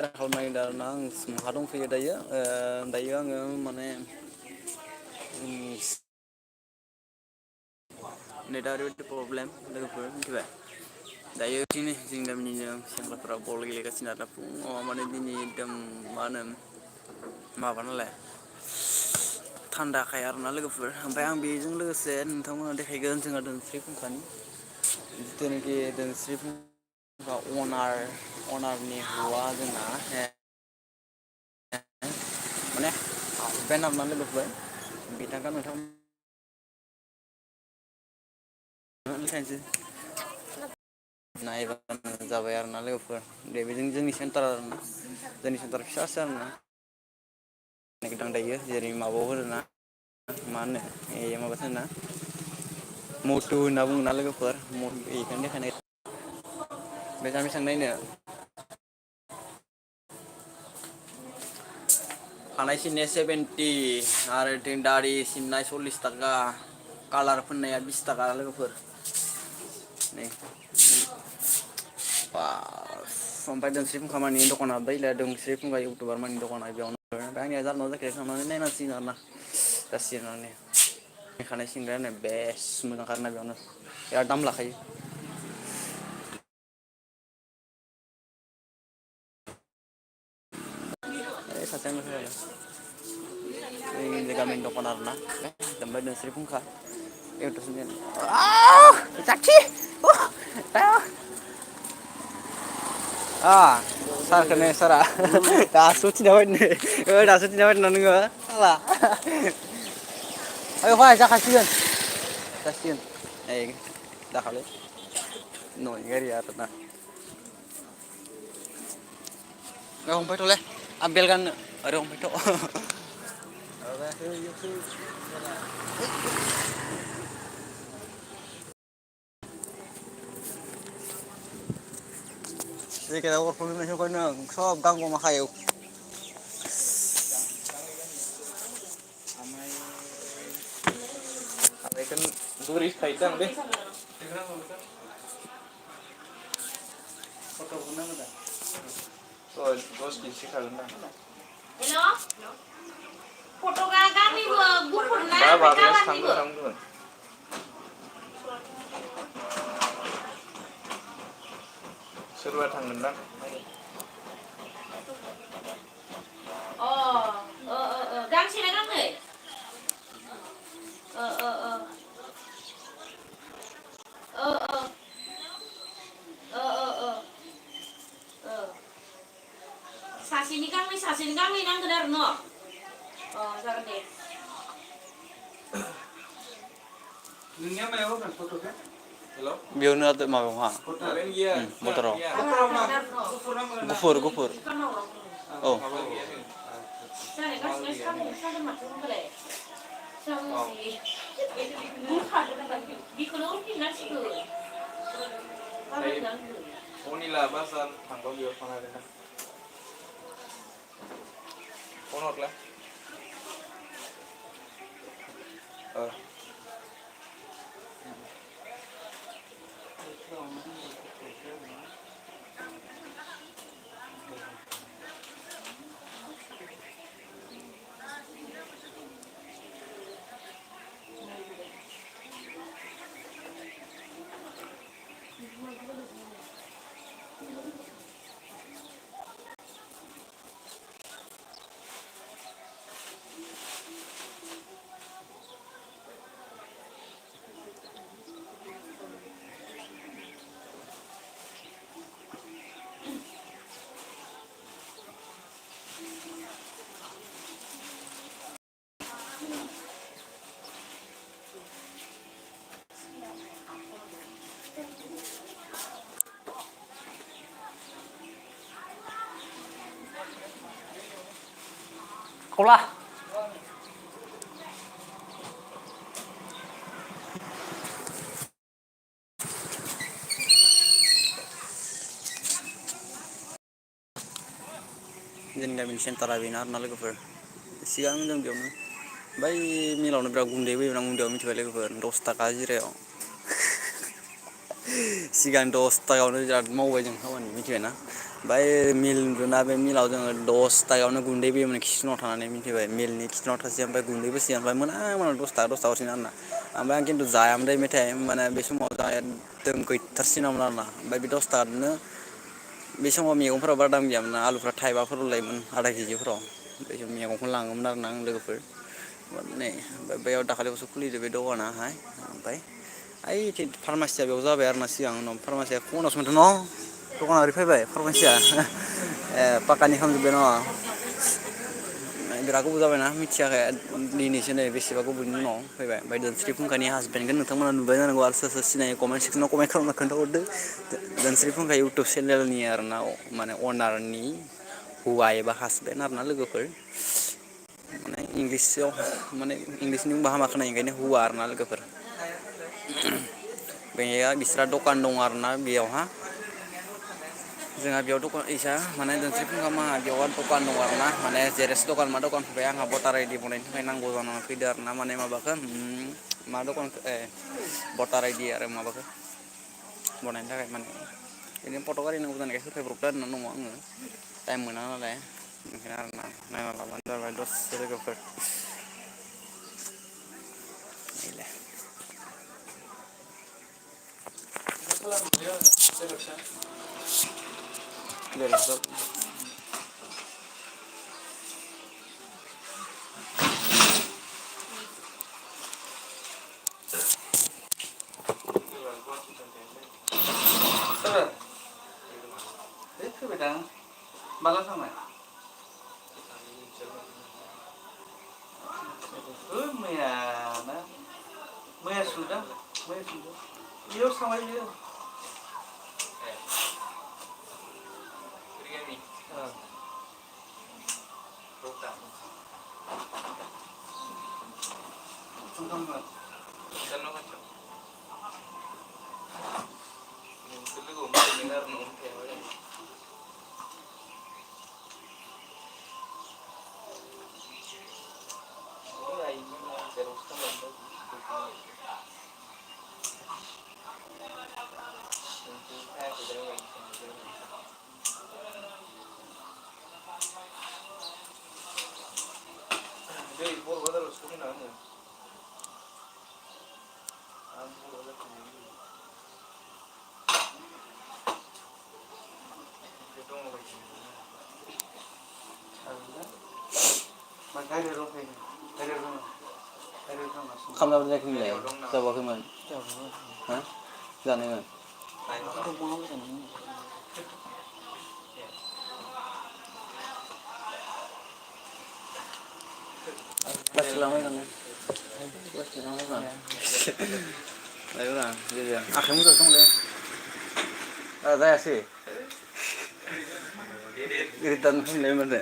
खालामनाय आरोना आं माहा दंफैयो दायो दायो आङो माने नेटआ ओरैबायदि प्रब्लेम लोगोफोर मिथिबाय दायो जोंनि गामिनिनो सेंग्राफोरा बल गेलेगासिनो आरोना फुङाव माने दिनै एकदम मा होनो माबा नालाय थान्दाखाय आरोना लोगोफोर ओमफ्राय आं बेजों लोगोसे नोंथांमोना देखायगोन जोंहा दोंस्रि फुंखानि जिथुनाखि दोंस्रि फुंखा अनारनि हौवा जोंना माने हासबेन्ड आरोना लोगोफोर बिथांखौ नोंथां नायबानो जाबाय आरोना लोगोफोर दे बेजों जोंनि सेन्टार आरोना जोंनि सेन्टार फिसासो आरोना नागिरदों दायो जेरै माबायाव होनोना मा होनो माबासो होना मटु होनना बुङोना लोगोफोर बेखौनो देखायनाय बेसेबां बेसेबां नायनो खानाय सिननाया 70 आरो दारि सिननाय 40 थाखा कालार फोननाया 20 थाखा लोगोफोर नै बा ओमफ्राय दोंस्रि फुंखा मानि दखाना दैलाय दोंस्रि फुंखा इउटुबार मानि दखाना बेयावनो ओमफ्राय आंनिया जारला जाखायो थांनानै नायनांसिगोन आरोना जासिगोन माने खानाय सिनग्रायानो बेस्ट मोजांखा आरोना बेयावनो बिराद दाम लाखायो सासेयानो जोंनि गामिनि दखान आरोना ओमफ्राय दोंस्रि फुंखा सारखौनो सारा दासो उथिना फैदों दासो उथिना फैदोंना नोङो फाग्ला ओइ फै जाखासिगोन जासिगोन ओइ दाखालै न'नि गारिया आरोना हमफैथ'लै आं बेल गाननो ओरै हमफैथ' जेकेटआ अरफोरजोबनायसै नों सब गांग'मा खायो सोरबा थांगोनदां गांसे ना गांनै सासेनि गांनै नांगोन आरो न' जागोन दे नोंनिया मायाव होगोन फट'खौ बेयावनो माबायावहा मटराव गुफुर औ अनिला बाजार थांबा बेयाव थांनो हागोन ना फन हरलाय खौला जोंनि गामिनि सेन्टारा बेनो आरोना लोगोफोर सिगां जों बेयावनो बै मिलावनो बिराद गुन्दै बोयोमोन आं उन्दैयाव मिथिबाय लोगोफोर 10 थाखा जिरायाव सिगां 10 थाखायावनो बिराद मावबाय जों खामानि मिथिबायना ओमफ्राय मिल नुदोंना बे मिलाव जोङो 10 थाखायावनो गुन्दै बोयोमोन किसुनाव थानानै मिथिबाय मिलनि किसुनाव थासै ओमफ्राय गुन्दैबो सोयो ओमफ्राय मोना मोना 10 थाखा हरसिगोन आरोना ओमफ्राय आं खिन्थु जायामोन मेथाइ माने बे समाव जा एकदम गैथारसिनामोन आरोना ओमफ्राय बे 10 थाखाजोंनो बे समाव मैगंफोराव बारा दाम गैयामोन ना आलुफ्रा थाइबाफोरल' लायोमोन आधा केजिफोराव बे मैगंखौनो लाङोमोन आरोना आं लोगोफोर नै ओमफ्राय बेयाव दाखालिसो खुलिदो बे दखानाहाय ओमफ्राय ओइ फार्मासिया बेयाव जाबाय आरोना सिगां उनाव फार्मासिया बनासो मोनदों न' दखाना ओरै फैबाय फार्मासिया ए पाक्कानि खालामजोब्बाय न' बिराद गोबाव जाबायना मिथियाखै दिनैसो नै बेसेबा गोबावनि उनाव फैबाय ओमफ्राय दोनस्रि फुंखानि हासबेन्डखौ नोंथांमोना नुबाय जानांगौ आरो सोर सोर सिनायो कमेन्ट सेक्सनाव कमेन्ट खालामना खोन्थाहरदो दोनस्रि फुंखा इउटुब चेनेलनि आरोना माने अनारनि हौवा एबा हासबेन्ड आरोना लोगोफोर माने इंलिसाव माने इंलिसनि बुंबा हामा खोनायो ओंखायनो हौवा आरोना लोगोफोर बेहा बिस्रा दखान दं आरोना बेयावहा जोंहा बेयाव दखान इसा माने दोनस्रि फुंखा मोनहा बेयावहा दखान दं आरोना माने जेरेक्स दखान मा दखान ओमफ्राय आंहा भटार आइडि बनायनो थाखाय नांगौ जानानै फैदो आरो ना माने माबाखौ मा दखान भटार आइडि आरो माबाखौ बनायनो थाखाय माने बिदिनो फट' गारि नांगौ जानायखाय होफैब्रबदो होनना दङ आङो टाइम मोना नालाय ओंखायनो आरोना नायना लाबानो जाबाय दसे लोगोफोर फैबायदां माला थांनाय मैया ना मैया सुदों बेयाव थांबाय बियो खामलाबो जायाखैमोनलाय जाबावाखैमोन हा जानोमोन प्लास्टिक लांबाय थाङो प्लास्टिक लांबाय लायोब्रा जेरै आखाइ मुजासो दंलै जायासै रिटार्न खालामलाय माथो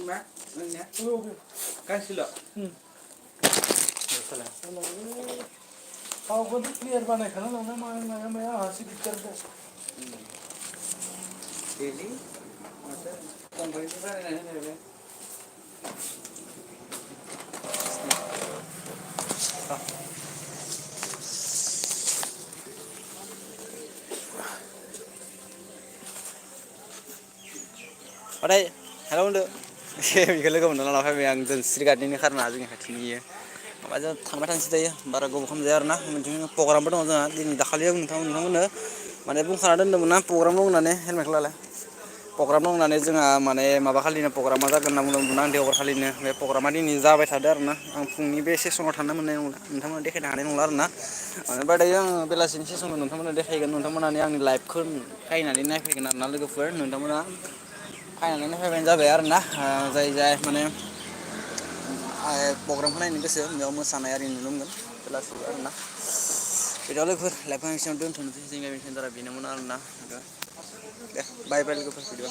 मा नोंनिया गांसेल' गावखौथ' क्लियार बानायखाना लांना माया माया आंहासो दिगदार दा डेलि माथो कम्पानिनिफ्राय बानायनानै होनाय बे ओमफ्राय हेलौ होनदो बेखौ लोगो मोनना लाना फैबाय आं दोनस्रि गार्डेननि खारना जोंनि खाथिनि इयो माबा जों थांबाय थानोसै दायो बारा गोबाव खालामजाया आरोना बिदिनो प्रग्रामबो दङ जोंहा दिनै दाखालि नोंथांमोननो माने बुंखाना दोन्दोंमोन ना प्रग्राम दं होननानै हेलमेटखौ लालाय प्रग्राम दं होननानै जोंहा माने माबा खालिनो प्रग्रामा जागोन होनना बुंदोंमोन आं देवबार खालिनो बे प्रग्रामा दिनै जाबाय थादों आरोना आं फुंनि बे सेसनाव थांनो मोननाय नंला नोंथांमोना देखायनो हानाय नंला आरोना ओमफ्राय दायो आङो बेलासिनि सेसनाव नोंथांमोना देखायगोन नोंथांमोनानि आंनि लाइभखौ फैनानै नायफैगोन आरोना लोगोफोर नोंथांमोना फैनानै नायफैबानो जाबाय आरोना जाय जाय माने प्रग्रामखौ नायनो गोसो बेयाव मोसानाय आरि नुनो मोनगोन बेलासियाव आरोना बिदिब्ला लोगोफोर लाइफां एसेयावनो दोनथ'नोसै जोंनि सेन्टारा बेनोमोन आरोना दे बाय बाय लोगोफोर बिदिबा